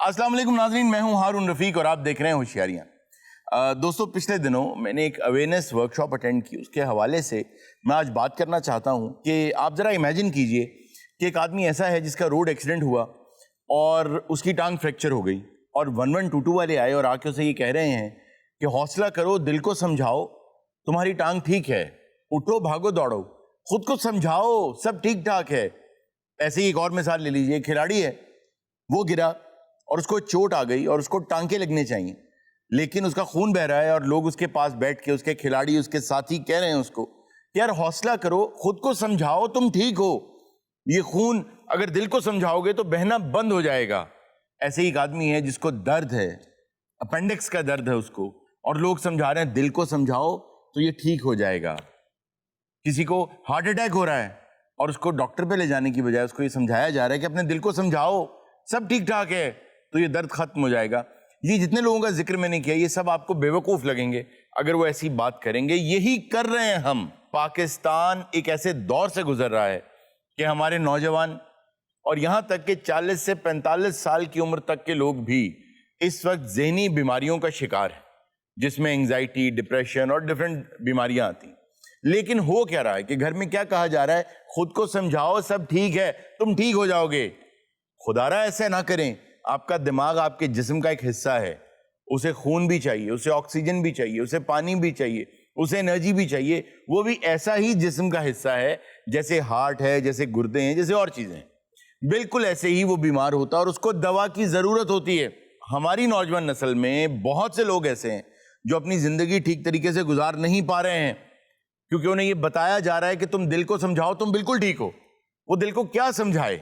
अस्सलाम वालेकुम नाज़रीन, मैं हूं हारून रफीक और आप देख रहे हैं होशियारियां। दोस्तों, पिछले दिनों मैंने एक अवेयरनेस वर्कशॉप अटेंड की। उसके हवाले से मैं आज बात करना चाहता हूं कि आप ज़रा इमेजिन कीजिए कि एक आदमी ऐसा है जिसका रोड एक्सीडेंट हुआ और उसकी टांग फ्रैक्चर हो गई और 1122 वाले आए और आके उसे ये कह रहे हैं कि हौसला करो, दिल को समझाओ, तुम्हारी टांग ठीक है, उठो भागो दौड़ो, खुद को समझाओ, सब ठीक ठाक है। ऐसे ही एक और मिसाल ले लीजिए, खिलाड़ी है, वो गिरा और उसको चोट आ गई और उसको टांके लगने चाहिए, लेकिन उसका खून बह रहा है और लोग उसके पास बैठ के, उसके खिलाड़ी, उसके साथी कह रहे हैं उसको कि यार हौसला करो, खुद को समझाओ, तुम ठीक हो, ये खून अगर दिल को समझाओगे तो बहना बंद हो जाएगा। ऐसे ही एक आदमी है जिसको दर्द है, अपेंडिक्स का दर्द है उसको, और लोग समझा रहे हैं दिल को समझाओ तो ये ठीक हो जाएगा। किसी को हार्ट अटैक हो रहा है और उसको डॉक्टर पे ले जाने की बजाय उसको ये समझाया जा रहा है कि अपने दिल को समझाओ, सब ठीक ठाक है, तो ये दर्द खत्म हो जाएगा। ये जितने लोगों का जिक्र मैंने किया, ये सब आपको बेवकूफ लगेंगे अगर वो ऐसी बात करेंगे। यही कर रहे हैं हम। पाकिस्तान एक ऐसे दौर से गुजर रहा है कि हमारे नौजवान और यहां तक कि 40 से 45 साल की उम्र तक के लोग भी इस वक्त ज़हनी बीमारियों का शिकार है, जिसमें एंजाइटी, डिप्रेशन और डिफरेंट बीमारियां आती। लेकिन हो क्या रहा है कि घर में क्या कहा जा रहा है, खुद को समझाओ, सब ठीक है, तुम ठीक हो जाओगे। खुदारा ऐसे ना करें। आपका दिमाग आपके जिस्म का एक हिस्सा है, उसे खून भी चाहिए, उसे ऑक्सीजन भी चाहिए, उसे पानी भी चाहिए, उसे एनर्जी भी चाहिए। वो भी ऐसा ही जिस्म का हिस्सा है जैसे हार्ट है, जैसे गुर्दे हैं, जैसे और चीजें हैं। बिल्कुल ऐसे ही वो बीमार होता है और उसको दवा की जरूरत होती है। हमारी नौजवान नस्ल में बहुत से लोग ऐसे हैं जो अपनी जिंदगी ठीक तरीके से गुजार नहीं पा रहे हैं, क्योंकि उन्हें ये बताया जा रहा है कि तुम दिल को समझाओ, तुम बिल्कुल ठीक हो। वो दिल को क्या समझाए?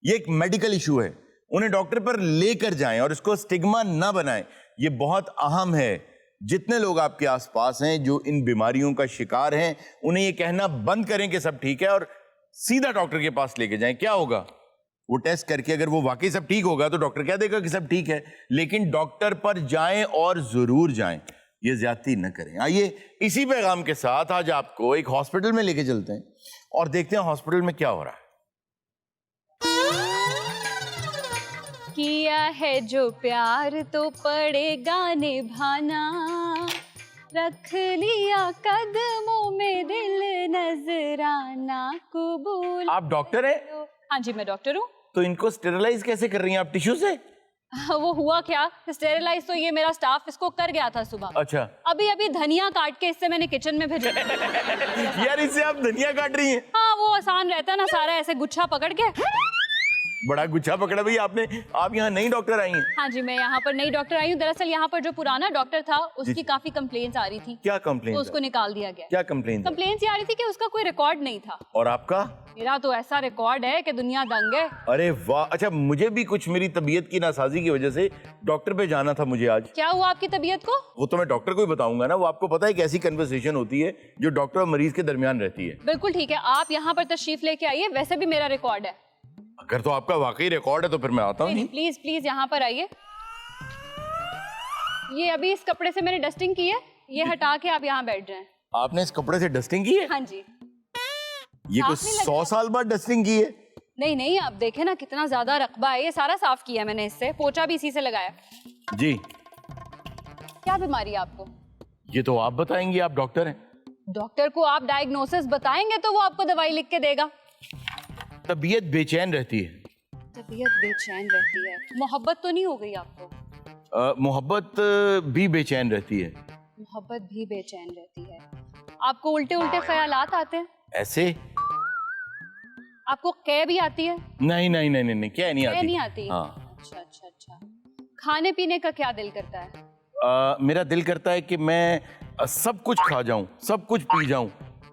ये एक मेडिकल इशू है। उन्हें डॉक्टर पर लेकर जाएं और इसको स्टिग्मा ना बनाएं। ये बहुत अहम है। जितने लोग आपके आसपास हैं जो इन बीमारियों का शिकार हैं, उन्हें ये कहना बंद करें कि सब ठीक है और सीधा डॉक्टर के पास लेके जाएं। क्या होगा? वो टेस्ट करके अगर वो वाकई सब ठीक होगा तो डॉक्टर कह देगा कि सब ठीक है, लेकिन डॉक्टर पर जाएं और जरूर जाएं। ये ज्यादती न करें। आइए इसी पैगाम के साथ आज आपको एक हॉस्पिटल में लेके चलते हैं और देखते हैं हॉस्पिटल में क्या हो रहा है। किया है जो प्यार तो पड़ेगा निभाना, रख लिया कदमों में दिल नजराना, कबूल। आप डॉक्टर हैं? हाँ जी, मैं डॉक्टर हूँ। तो इनको स्टेरिलाइज कैसे कर रही हैं आप, टिश्यू से? वो हुआ क्या, स्टेरिलाइज तो ये मेरा स्टाफ इसको कर गया था सुबह। अच्छा। अभी अभी धनिया काट के इससे मैंने किचन में भेजा। यार इससे आप धनिया काट रही हैं? हाँ, वो आसान रहता है ना, सारा ऐसे गुच्छा पकड़ के। बड़ा गुच्छा पकड़ा भैया आपने। आप यहाँ नई डॉक्टर आई हैं? हाँ जी, मैं यहाँ पर नई डॉक्टर आई हूँ। दरअसल यहाँ पर जो पुराना डॉक्टर था उसकी काफी कंप्लेंट्स आ रही थी। क्या कंप्लेंट? तो उसको निकाल दिया गया। क्या कंप्लेंट? कंप्लेंट्स ये आ रही थी कि उसका कोई रिकॉर्ड नहीं था। और आपका? मेरा तो ऐसा रिकॉर्ड है कि दुनिया दंग है। अरे वाह। अच्छा, मुझे भी कुछ मेरी तबीयत की नासाजी की वजह से डॉक्टर पे जाना था मुझे आज। क्या हुआ आपकी तबीयत को? वो तो मैं डॉक्टर को ही बताऊंगा ना। वो आपको पता है एक ऐसी कन्वर्सेशन होती है जो डॉक्टर और मरीज के दरमियान रहती है। बिल्कुल ठीक है, आप यहाँ पर तशरीफ लेके आइए। वैसे भी मेरा रिकॉर्ड है। अगर तो आपका वाकई रिकॉर्ड है तो फिर मैं आता हूँ। प्लीज प्लीज यहाँ पर आइए। ये अभी इस कपड़े से मैंने डस्टिंग की है, ये हटा के आप यहाँ बैठ जाएं। आपने इस कपड़े से डस्टिंग की है? हाँ जी। ये कुछ 100 साल बाद डस्टिंग की है? नहीं नहीं, आप देखें ना कितना ज्यादा रकबा है। ये सारा साफ किया मैंने इससे, पोछा भी इसी से लगाया। जी। क्या बीमारी है आपको? ये तो आप बताएंगी, आप डॉक्टर हैं। डॉक्टर को आप डायग्नोसिस बताएंगे तो वो आपको दवाई लिख के देगा। तबीयत बेचैन रहती है। तबीयत बेचैन रहती है? मोहब्बत तो नहीं हो गई आपको? मोहब्बत भी बेचैन रहती है। मोहब्बत भी बेचैन रहती है। आपको उल्टे उल्टे ख्यालात आते हैं? ऐसे? आपको कै भी आती है? नहीं नहीं नहीं नहीं, क्या नहीं आती? नहीं आती। हाँ। अच्छा अच्छा अच्छा। खाने पीने का क्या दिल करता है? मेरा दिल करता है कि मैं सब कुछ खा जाऊं, सब कुछ पी जाऊं,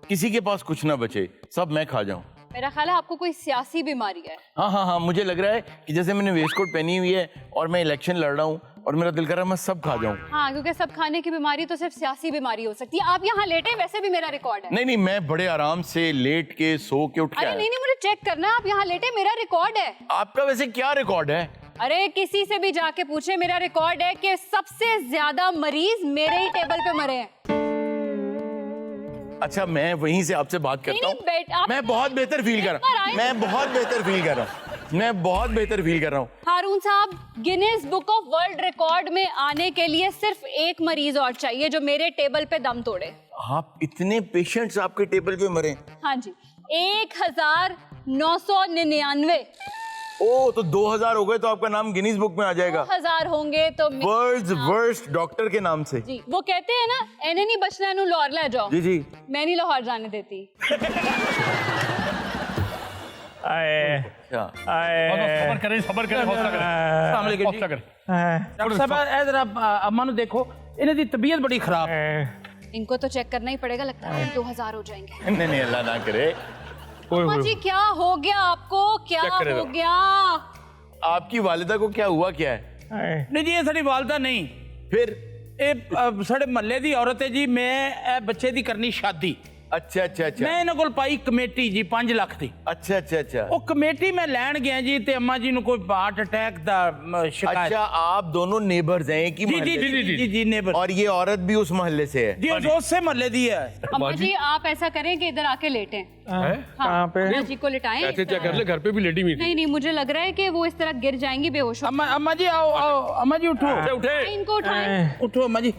किसी के पास कुछ ना बचे, सब मैं खा जाऊं। मेरा ख्याल है आपको कोई सियासी बीमारी है। हाँ हाँ हाँ, मुझे लग रहा है कि जैसे मैंने वेस्ट कोट पहनी हुई है और मैं इलेक्शन लड़ रहा हूँ और मेरा दिल कर रहा है मैं सब खा जाऊं। हाँ, क्योंकि सब खाने की बीमारी तो सिर्फ सियासी बीमारी हो सकती है। आप यहाँ लेटे, वैसे भी मेरा रिकॉर्ड है। नहीं नहीं, मैं बड़े आराम से लेट के सो के उठ के अरे आया। नहीं नहीं, मुझे चेक करना है। आप यहाँ लेटे, मेरा रिकॉर्ड है। आपका वैसे क्या रिकॉर्ड है? अरे किसी से भी जाके पूछे, मेरा रिकॉर्ड है कि सबसे ज्यादा मरीज मेरे ही टेबल पे मरे हैं। अच्छा, मैं वहीं से आपसे बात करता हूँ। मैं बहुत बेहतर फील कर रहा हूँ। मैं बहुत बेहतर फील कर रहा हूँ। मैं बहुत बेहतर फील कर रहा हूँ। हारून साहब, Guinness book of world record में आने के लिए सिर्फ एक मरीज और चाहिए जो मेरे टेबल पे दम तोड़े। आप इतने पेशेंट्स आपके टेबल पे मरे? हाँ जी, 1999। ओ, तो 2000 हो गए तो आपका नाम गिनीज बुक में आ जाएगा। 2000 होंगे तो वर्ल्ड्स वर्स्ट डॉक्टर के नाम से। जी, वो कहते हैं ना, एने नहीं बचना नु लाहौर ले जाओ। जी जी। मैं नहीं लाहौर जाने देती। सबर करें, सबर करें, हौसला करें। अस्सलाम वालेकुम जी। हौसला करें। डॉक्टर साहब जरा अम्मा नु देखो, इन्हें दी तबीयत बड़ी खराब। इनको तो चेक करना ही पड़ेगा, लगता है 2000 हो जाएंगे। नहीं नहीं, अल्लाह ना करे। अम्मा जी, क्या हो गया आपको? क्या हो गया? आपकी वालिदा को क्या हुआ, क्या है? नहीं जी, ये साड़ी वालदा नहीं, फिर? ये साढ़े महल्ले दी औरत है जी। मैं बच्चे दी करनी शादी। अच्छा अच्छा अच्छा। मैं इन्हां कोल पाई कमेटी जी 5 लाख दी। अच्छा अच्छा अच्छा। वो कमेटी मैं लैन गया जी, ते अम्मा जी नु कोई हार्ट अटैक दा शिकायत। अच्छा, आप दोनों नेबर्स हैं एक ही जी मोहल्ले जी से? जी जी जी नेबर। और ये औरत भी उस मोहल्ले से है? जी उससे महल्ले दी है। अम्मा जी, आप ऐसा करें कि इधर आके लेटें। कहाँ पे? अम्मा जी को लिटाएं। ऐसे क्या कर ले, घर पे भी लेटी हुई थी। नहीं नहीं, मुझे लग रहा है कि वो इस तरह गिर जाएंगी बेहोश हो। अम्मा जी आओ आओ, अम्मा जी उठो उठे। इनको उठाएं। उठो अम्मा जी।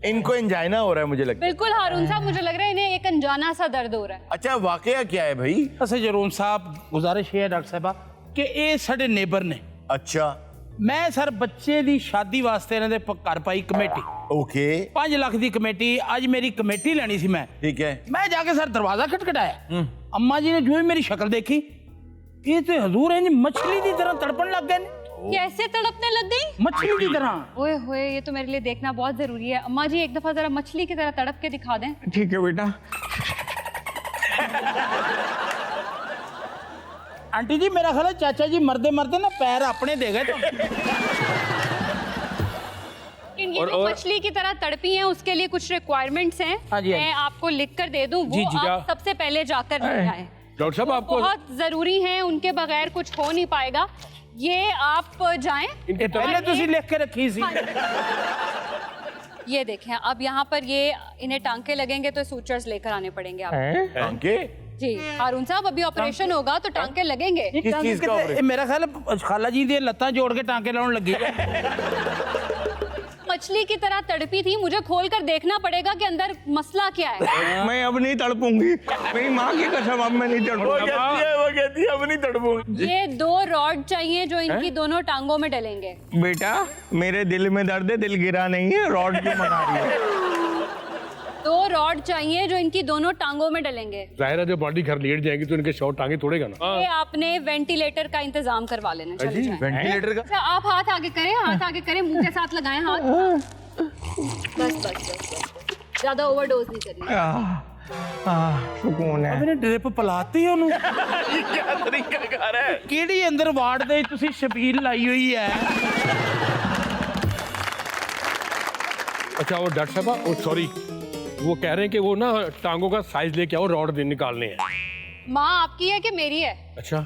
इनको एंजाइना हो रहा है मुझे लगता है। बिल्कुल हारून साहब, मुझे लग रहा है इन्हें एक अनजाना सा दर्द हो रहा है। अच्छा, वाकया क्या है भाई? अच्छा जरूर साहब, गुजारिश है डॉक्टर साहबा कि ये साढ़े नेबर ने। अच्छा। मैं सर बच्चे दी शादी वास्ते इन्हां दे घर पाई कमेटी। ओके। 5 लाख दी कमेटी। आज मेरी कमेटी लेनी सी मैं। ठीक है। मैं जाके सर दरवाजा खटखटाया। अम्मा जी ने जो ही मेरी शक्ल देखी, ये तो हजूर है मछली की तरह तड़पन लग गए। कैसे तड़पने लग गई? मछली की तरह। ओए होए, ये तो मेरे लिए देखना बहुत जरूरी है। अम्मा जी, एक दफा जरा मछली की तरह तड़प के दिखा दें। ठीक है बेटा। आंटी जी, मेरा ख्याल है चाचा जी मरते मरते ना पैर अपने दे गए। तो ये जो मछली की तरह तड़पी हैं, उसके लिए कुछ रिक्वायरमेंट्स हैं। हाँ जी, हाँ जी। मैं आपको लिख कर दे दूं, जी, वो जी, आप सबसे पहले जाकर ले आए। डॉक्टर साहब, आपको बहुत जरूरी है, उनके बगैर कुछ हो नहीं पाएगा। ये आप जाएं। इनके पहले तुसी लिख के रखी सी। ये देखें, अब यहाँ पर ये इन्हें टांके लगेंगे तो सूचर्स लेकर आने पड़ेंगे आप। टांके? जी हारून साहब, अभी ऑपरेशन होगा तो टांके लगेंगे। किस चीज का ऑपरेशन? मेरा ख्याल है खाला जी दी लत्तां जोड़ के टांके लाउन लगी। मछली की तरह तड़पी थी, मुझे खोलकर देखना पड़ेगा कि अंदर मसला क्या है। मैं अब नहीं तड़पूंगी, मेरी माँ की कसम, अब मैं नहीं वो तड़पूंगा। कहती है अब नहीं तड़पूंगी। ये 2 रॉड चाहिए जो इनकी दोनों टांगों में डलेंगे। बेटा, मेरे दिल में दर्द है, दिल गिरा नहीं है, रॉड क्यों मंगा रही है? 2 रॉड चाहिए जो इनकी दोनों टांगों में डलेंगे। जाहिर है, जब बॉडी घर लेट जाएंगी तो इनके शॉर्ट टांगे तोड़ेगा ना। ये आपने वेंटिलेटर का इंतजाम करवा लेना। चले जाएं। वेंटिलेटर का? अच्छा, आप हाथ आगे करें, हाथ आगे करें, मुंह के साथ लगाएं हाथ। बस बस बस, ज्यादा ओवरडोज नहीं करनी। सुकून है। मैंने ड्रिप पलाती ओनू। ये क्या तरीका कार है? केड़ी अंदर वार्ड दे तुसी शबील लाई हुई है। अच्छा, वो डॉक्टर साहब, वो सॉरी, वो कह रहे हैं कि वो ना टांगों का साइज लेके आओ, रॉड निकालने हैं। माँ आपकी है कि मेरी है? अच्छा,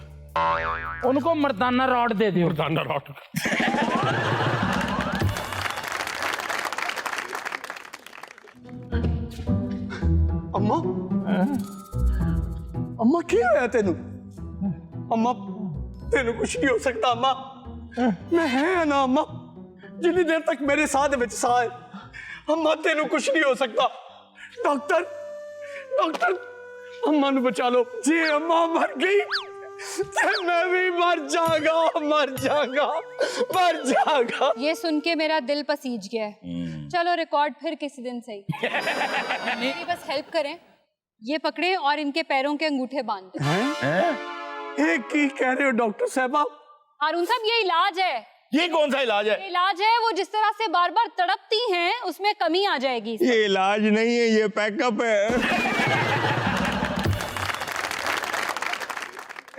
उनको मर्दाना रॉड दे दियो। मर्दाना रॉड। अम्मा, अम्मा क्या होया तेनू? अम्मा, तेनू कुछ नहीं हो सकता अम्मा। मैं है ना अम्मा, जितनी देर तक मेरे साथ विच सा है। अम्मा, तेनू कुछ नहीं हो सकता। डॉक्टर, डॉक्टर, अम्मा नू बचा लो। जी अम्मा मर गई तो मैं भी मर जाऊंगा, मर जाऊंगा, मर जाऊंगा। ये सुन के मेरा दिल पसीज गया है। चलो रिकॉर्ड फिर किसी दिन सही। मेरी बस हेल्प करें, ये पकड़े और इनके पैरों के अंगूठे बांध दें। एक की कह रहे हो डॉक्टर साहब? हारून साहब, ये इलाज है। ये कौन सा इलाज है? ये इलाज है, वो जिस तरह से बार बार तड़पती हैं उसमें कमी आ जाएगी। ये इलाज नहीं है, ये पैकअप है।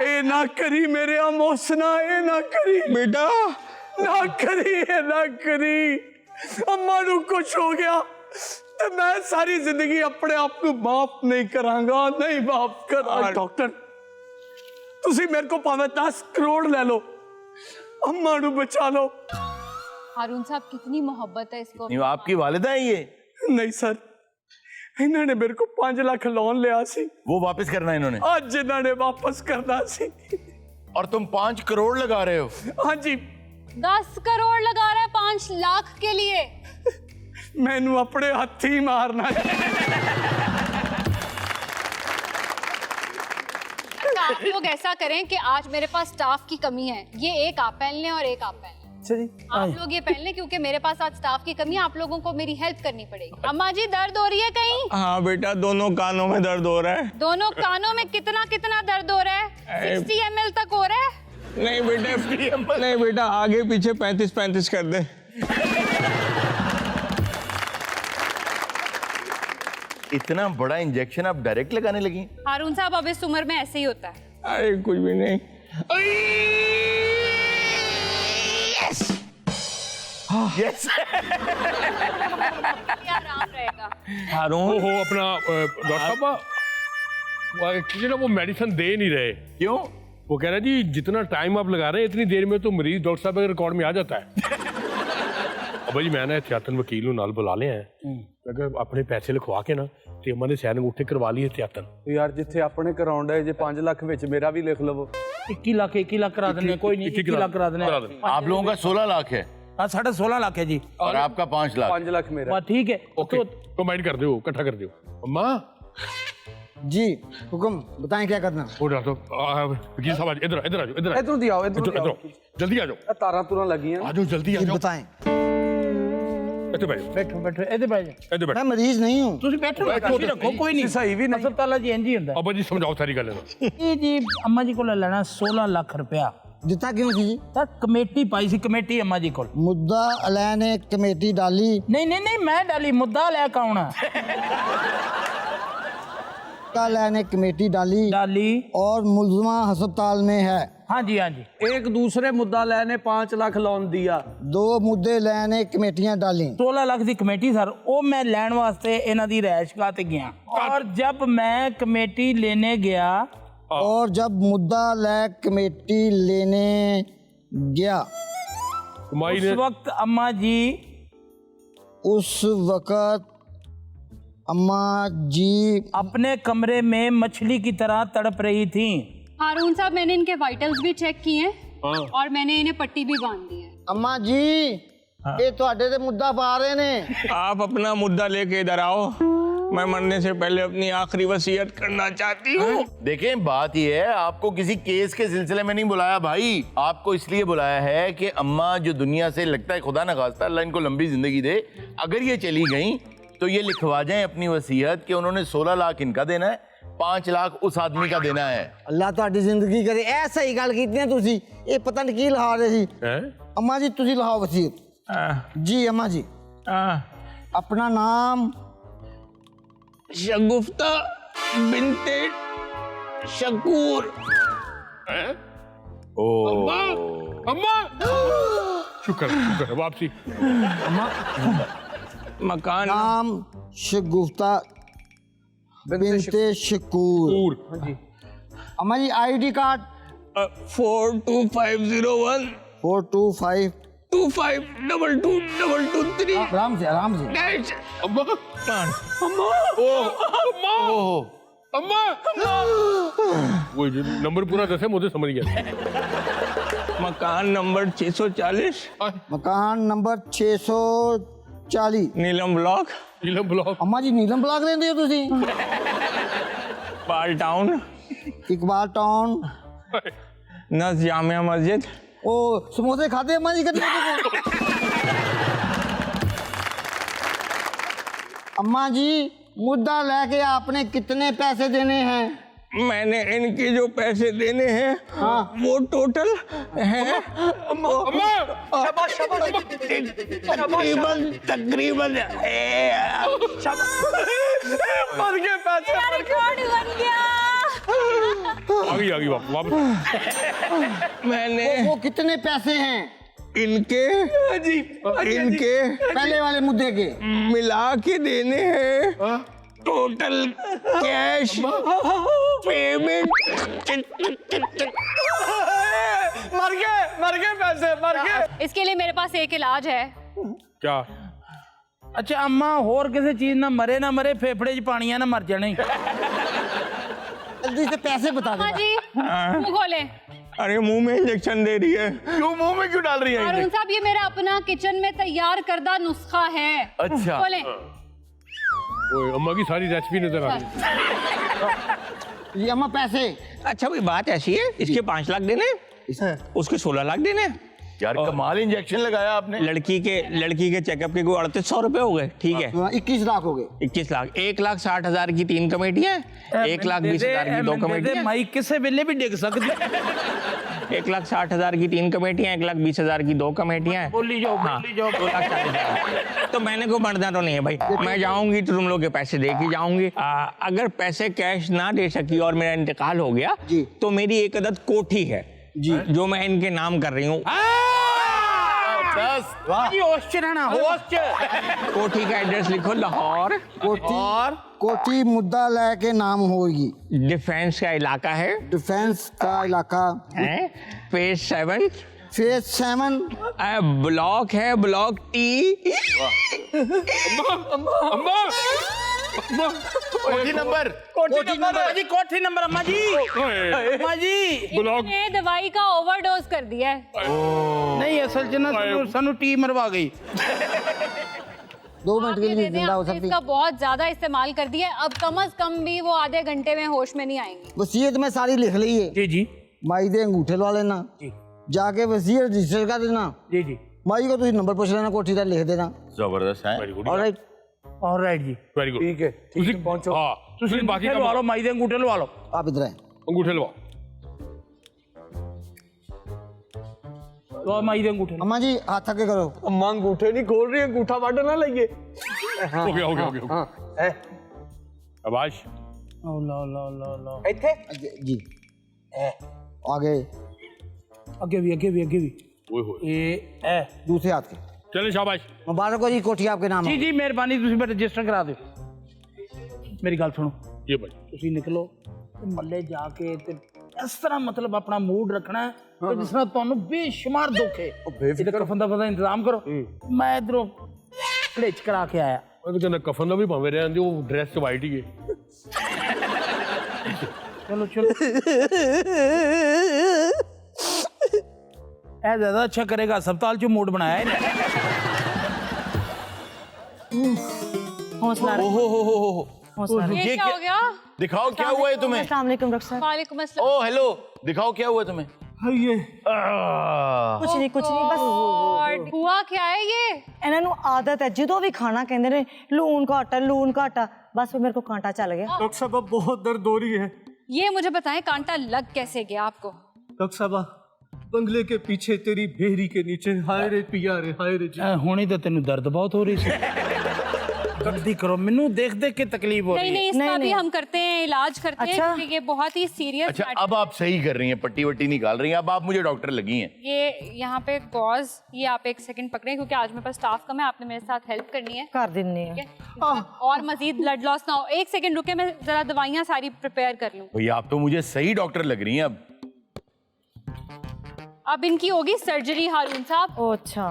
ए ना करी मेरे अमोसना, ए ना करी बेटा, ना करी, ए ना करी। अम्मा नू कुछ हो गया तो मैं सारी जिंदगी अपने आप को माफ नहीं करांगा, नहीं माफ करा। डॉक्टर, तुसी मेरे को भावे 10 करोड़ ले लो, अम्मा नू बचा लो। हारून साहब, कितनी मोहब्बत है इसको। नहीं, आपकी वालिदा है ये? नहीं सर, इन्होंने मेरे को 5 लाख लोन लिया सी, वो वापस करना इन्होंने, आज इन्होंने वापस करना सी। और तुम 5 करोड़ लगा रहे हो। हाँ जी, 10 करोड़ लगा रहा है 5 लाख के लिए। मैनू अपने हाथी मारना। आप लोग ऐसा करें कि आज मेरे पास स्टाफ की कमी है, ये एक आप पहन लें और एक आप पहन लें। अच्छा जी, आप लोग ये पहन लें क्योंकि मेरे पास आज स्टाफ की कमी है, आप लोगों को मेरी हेल्प करनी पड़ेगी। अम्मा जी दर्द हो रही है कहीं? हाँ बेटा, दोनों कानों में दर्द हो रहा है। दोनों कानों में कितना कितना दर्द हो रहा है? 60 ml तक हो रहा है? नहीं बेटा, नहीं बेटा, आगे पीछे 35-35 कर दे। इतना बड़ा इंजेक्शन आप डायरेक्ट लगाने लगी? हारून साहब अब इस उम्र में ऐसे ही होता है। अरे कुछ भी नहीं। यस। क्या आराम रहेगा। हारून, हो अपना डॉक्टर साहब वो एक्चुअली ना वो मेडिसिन दे नहीं रहे। क्यों? वो कह रहे जी जितना टाइम आप लगा रहे हैं इतनी देर में तो मरीज डॉक्टर साहब के रिकॉर्ड में आ जाता है। अब भाई मैं ना एहतियातन वकील ਨੂੰ ਨਾਲ बुला लिया है, मैं अपने पैसे लिखवा के ना ਤੇ ਅਮਾ ਦੇ ਸੈਨ ਅੰਗੂਠੇ ਕਰਵਾ ਲਈ एहतियातन। यार जिथे अपने कराउंड है, जे 5 लाख विच मेरा भी लिख लवो। 21 लाख करा देने, कोई नहीं 21 लाख करा देने। आप लोगों का 16 लाख है हाँ 16.5 लाख है जी। और आपका 5 लाख। 5 लाख मेरा। वाह ठीक है। ओके कंबाइन कर दो, इकट्ठा कर दो। अम्मा जी हुक्म बताएं क्या करना। वो डॉक्टर वकील साहब इधर इधर आ जाओ, इधर इधरों दी आओ, इधरों दी आओ। जल्दी आ जाओ, तारा तुरा लगी हैं। आ जाओ जल्दी आ जी जाओ। बताएं। इधर बैठो, बैठो इधर बैठ जाओ। इधर मैं बैठो। मरीज नहीं हूँ। ਤੁਸੀਂ ਬੈਠੋ ਤੁਸੀਂ ਰੱਖੋ ਕੋਈ ਨਹੀਂ। सही भी नहीं। ਹਸਪਤਾਲ ਜੀ ਇੰਜ ਹੀ ਹੁੰਦਾ। अब्बा जी समझाओ सारी गल। ਇਹ ਜੀ ਅੰਮਾ ਜੀ ਕੋਲ ਲੈਣਾ 16 ਲੱਖ ਰੁਪਇਆ। दिता क्यों थी जी? ਤਾਂ ਕਮੇਟੀ ਪਾਈ ਸੀ, ਕਮੇਟੀ ਅੰਮਾ ਜੀ ਕੋਲ। मुद्दा अलै ने कमेटी डाली। नहीं मैं डाली, मुद्दा ਲੈ कौन अलै ने कमेटी डाली डाली। और मुलजमा हस्पताल में है। हाँ जी हाँ जी। एक दूसरे मुद्दा लेने 5 लाख लोन दिया। 2 मुद्दे लैने कमेटियां डाली। 16 ਲੱਖ ਦੀ ਕਮੇਟੀ ਸਰ, ਉਹ ਮੈਂ ਲੈਣ ਵਾਸਤੇ ਇਹਨਾਂ ਦੀ ਰਿਹਾਇਸ਼ਗਾਹ ਤੇ ਗਿਆ और जब मैं कमेटी लेने गया और जब मुद्दा लै कमेटी लेने गया कमाई उस ने वक्त अम्मा जी उस वक़्त अम्मा जी अपने कमरे में मछली की तरह तड़प रही थी। हारून साहब मैंने इनके वाइटल्स भी चेक किए हैं हाँ। और मैंने इन्हें पट्टी भी बांध दी है। अम्मा जी ये ਤੁਹਾਡੇ ਤੇ ਮੁੱਦਾ ਪਾ ਰਹੇ ਨੇ। आप अपना मुद्दा लेके इधर आओ। मैं मरने से पहले अपनी आखिरी वसीयत करना चाहती हूँ। देखें बात यह है, आपको किसी केस के सिलसिले में नहीं बुलाया भाई, आपको इसलिए बुलाया है कि अम्मा जो दुनिया से लगता है, खुदा न खास्ता अल्लाह इनको लंबी जिंदगी दे, अगर ये चली गई तो ये लिखवा जाएं अपनी वसीयत कि उन्होंने 16 लाख इनका देना है, 5 लाख उस आदमी का देना है। ਅੱਲਾ ਤੁਹਾਡੀ ਜ਼ਿੰਦਗੀ ਕਰੇ। ਇਹ ਸਹੀ ਗੱਲ ਕੀਤੀ ਹੈ ਤੁਸੀਂ। ਇਹ ਪਤਾ ਨਹੀਂ ਕੀ ਲਿਖਾ ਰਹੇ ਸੀ। हैं? अम्मा जी ਤੁਸੀਂ ਲਿਖਾਓ ਵਸੀਅਤ। जी अम्मा जी अपना नाम शगुफ्ता बिनते शकूर। ओ अम्मा शुक्र वापसी। मकान नाम शगुफ्ता बिनते शकूर। पूर अम्मा जी आईडी कार्ड 42501 425। 25222223 आराम से आराम से। डैश। अम्मा ओ अम्मा अम्मा वो जो नंबर पूरा दस है मुझे समझ गया। मकान नंबर 640 मकान नंबर 640 नीलम ब्लॉक नीलम ब्लॉक। अम्मा जी नीलम ब्लॉक रहंदे हो तुसी? पाल टाउन इकबाल टाउन। नस जामिया मस्जिद। ओ समोसे खाते अम्मा जी कभी? अम्मा जी मुद्दा लेके आपने कितने पैसे देने हैं? मैंने इनके जो पैसे देने हैं वो टोटल है तकरीबन मर गए पैसे। मेरा रिकॉर्ड बन गया। आ गई वापस। मैंने वो कितने पैसे हैं इनके इनके पहले वाले मुद्दे के? मिला के देने हैं टोटल कैश पेमेंट। मर गए पैसे, मर गए। इसके लिए मेरे पास एक इलाज है। क्या? अच्छा अम्मा होर किसी चीज ना मरे फेफड़े च पानी ना मर जाने जल्दी से पैसे बता अम्मा दे। जी मुंह खोले। अरे मुंह में इंजेक्शन दे रही है। क्यों मुंह में क्यों डाल रही है हारून साहब ये मेरा अपना किचन में तैयार करदा नुस्खा है। अच्छा। खोले। ओए अम्मा की सारी रेसिपी नजर आ रही। ये अम्मा पैसे। अच्छा भाई बात ऐसी है, इसके 5 लाख देने, उसके 16 लाख देने। यार कमाल इंजेक्शन लगाया आपने। लड़की के चेकअप के कोई 3800 रुपए हो गए, ठीक है। 21 लाख हो गए। 21 लाख, 1,60,000 की 3 कमेटियां, 1,20,000 की 2 कमेटियां, माइक किसे वेले भी डिग सकती 1,60,000 की 3 कमेटियां, 1,20,000 की 2 कमेटियां। बोली जाओ हाँ, 2,40,000। तो मैंने को बढ़ना तो नहीं है भाई, मैं जाऊंगी तो तुम लोग के पैसे दे के जाऊंगी। अगर पैसे कैश ना दे सकी और मेरा इंतकाल हो गया जी। तो मेरी एक अदद कोठी है जी। जो मैं इनके नाम कर रही हूँ। होस्ट रहना होस्ट। कोठी का एड्रेस लिखो, लाहौर। कोठी मुद्दा लेके नाम होगी। डिफेंस का इलाका है, डिफेंस का इलाका। Phase 7, phase 7। ब्लॉक है, ब्लॉक टी। कोठी नंबर। कोठी नंबर अम्मा जी। अम्मा जी इन्होंने दवाई का ओवरडोज कर दिया है। नहीं असल च ना सानू टी मरवा गई। 2 मिनट के लिए देने जिंदा हो आपने सकती। इसका बहुत ज्यादा इस्तेमाल कर दिया है, अब कम से कम भी वो आधे घंटे में होश में नहीं आएंगे। वसीयत में सारी लिख ली है। जी जी माई दे अंगूठे लवा लेना, जाके वसीयत रजिस्टर कर देना। जी जी माई को तुम नंबर पूछ लेना, कोठी का लिख देना। जबरदस्त है। ऑलराइट। ऑलराइट जी वेरी गुड। ठीक है पहुंचो। हाँ तुम बाकी का लवा लो माई दे अंगूठे लवा लो। आप इधर आए। अंगूठे लवाओ। लो माई दे अंगूठे। अम्मा जी हाथ थके करो। अम्मा अंगूठे नहीं खोल रही, अंगूठा वाड़ ना लइए। हो गया हाँ है आवाज। लो लो लो लो लो। इथे जी आगे आगे भी ओए होए। ए दूसरे हाथ के। चले शाबाश। मुबारक हो जी, कोठी आपके नाम जी है। जी मेहरबानी तुसी मैं रजिस्टर करा दो। मेरी गल सुनो, ये भाई तुसी निकलो ते मल्ले जाके ते इस तरह मतलब अपना मूड रखना है कि जिस तरह ਤੁਹਾਨੂੰ बेशुमार दुख है। बेफिक्र कफन दा इंतजाम करो। मैं इधरों खड़ेच करा के आया। ਉਹ ਤਾਂ ਕਹਿੰਦਾ ਕਫਨ ਦਾ ਵੀ ਭਾਵੇਂ ਰਹਿੰਦੇ ਉਹ ਡਰੈਸ ਵਾਈਟ ਹੀ ਹੈ। चलो चलो ऐ ज्यादा अच्छा करेगा, अस्पताल चो मूड बनाया है हौसला रखें, हौसला रखें। ये क्या हो गया? दिखाओ क्या हुआ है तुम्हें। अस्सलाम वालेकुम डॉक्टर साहब। वालेकुम अस्सलाम। ओ हेलो, दिखाओ क्या हुआ तुम्हें। कुछ नहीं बस और हुआ क्या है ये? ਇਹਨਾਂ ਨੂੰ ਆਦਤ ਹੈ ਜਦੋਂ ਵੀ ਖਾਣਾ ਕਹਿੰਦੇ ਨੇ ਲੂਣ ਘਾਟਾ बस वो मेरे को कांटा चल गया। डॉक्टर साहब बहुत दर्द हो रही है। ये मुझे बताएं कांटा लग कैसे गया आपको? डॉक्टर साहब बंगले के पीछे तेरी बेहरी के नीचे हाय रे पिया रे हाय रे जी। हुणी तो तेन दर्द बहुत हो रही सी। जल्दी करो, मैनू देख देख के तकलीफ हो रही नहीं है। इसका नहीं, भी नहीं। हम करते हैं, इलाज करते हैं अच्छा। क्योंकि ये बहुत ही सीरियस अच्छा अब आप सही कर रही हैं, पट्टी वट्टी निकाल रही हैं, अब आप मुझे डॉक्टर लगी हैं। ये यहाँ पे गॉज, ये आप एक सेकंड पकड़ें क्योंकि आज मेरे पास स्टाफ कम है, आपने मेरे साथ हेल्प करनी है। कर दिन्नी है। ठीक है? और मजीद ब्लड लॉस ना हो। एक सेकंड रुके, मैं जरा दवाइयाँ सारी प्रिपेयर कर लूँ। भैया आप तो मुझे सही डॉक्टर लग रही हैं अब। अब इनकी होगी सर्जरी हारून साहब। ओ अच्छा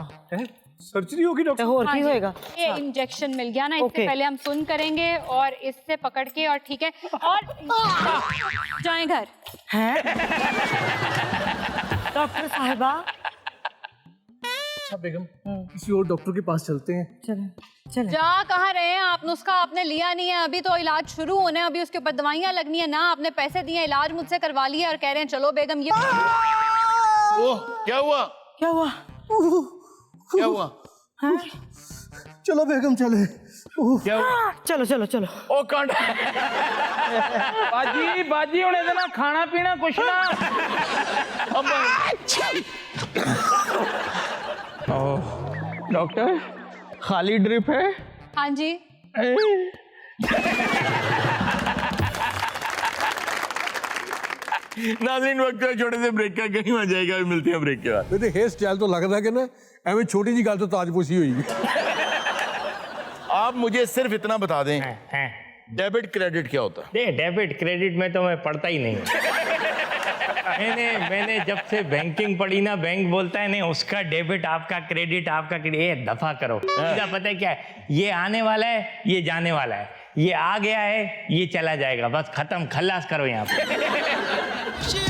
सर्जरी होगी डॉक्टर। तो और हाँ की जी, होएगा? ये इंजेक्शन मिल गया ना, इससे ओके। पहले हम सुन करेंगे और इससे पकड़ के और ठीक है और जाएं घर। हैं डॉक्टर साहिबा अच्छा बेगम किसी और डॉक्टर के पास चलते हैं। चले जा कहाँ रहे हैं आप? नुस्खा आपने लिया नहीं है, अभी तो इलाज शुरू होने हैं, अभी उसके ऊपर दवाइयाँ लगनी है ना, आपने पैसे दिए, इलाज मुझसे करवा लिया और कह रहे हैं चलो बेगम ये ओह क्या हुआ, क्या हुआ? क्या हुआ, चलो बेगम चले। क्या हुआ। चलो ओ कांटा। बाजी हुणे ते ना खाना पीना कुछ ना। डॉक्टर खाली ड्रिप है। हाँ जी नाज़रीन वक्त का छोटे से ब्रेक का कहीं आ जाएगा, अभी मिलते हैं ब्रेक के बाद। ਤੇ ਹੇਅਰ ਸਟਾਈਲ ਤੋਂ ਲੱਗਦਾ ਕਿ ਨਾ ਐਵੇਂ ਛੋਟੀ ਜੀ ਗੱਲ ਤੋਂ ਤਾਜਪੋਸ਼ੀ ਹੋਈ। आप मुझे सिर्फ इतना बता दें डेबिट क्रेडिट क्या होता है। डेबिट क्रेडिट में तो मैं पढ़ता ही नहीं। मैंने जब से बैंकिंग पढ़ी ना, बैंक बोलता है नहीं, उसका डेबिट आपका, क्रेडिट आपका, ये दफा करो। सीधा पता है क्या है, ये आने वाला है, ये जाने वाला है, ये आ गया है, ये चला जाएगा, बस खत्म, खल्लास करो यहाँ पे।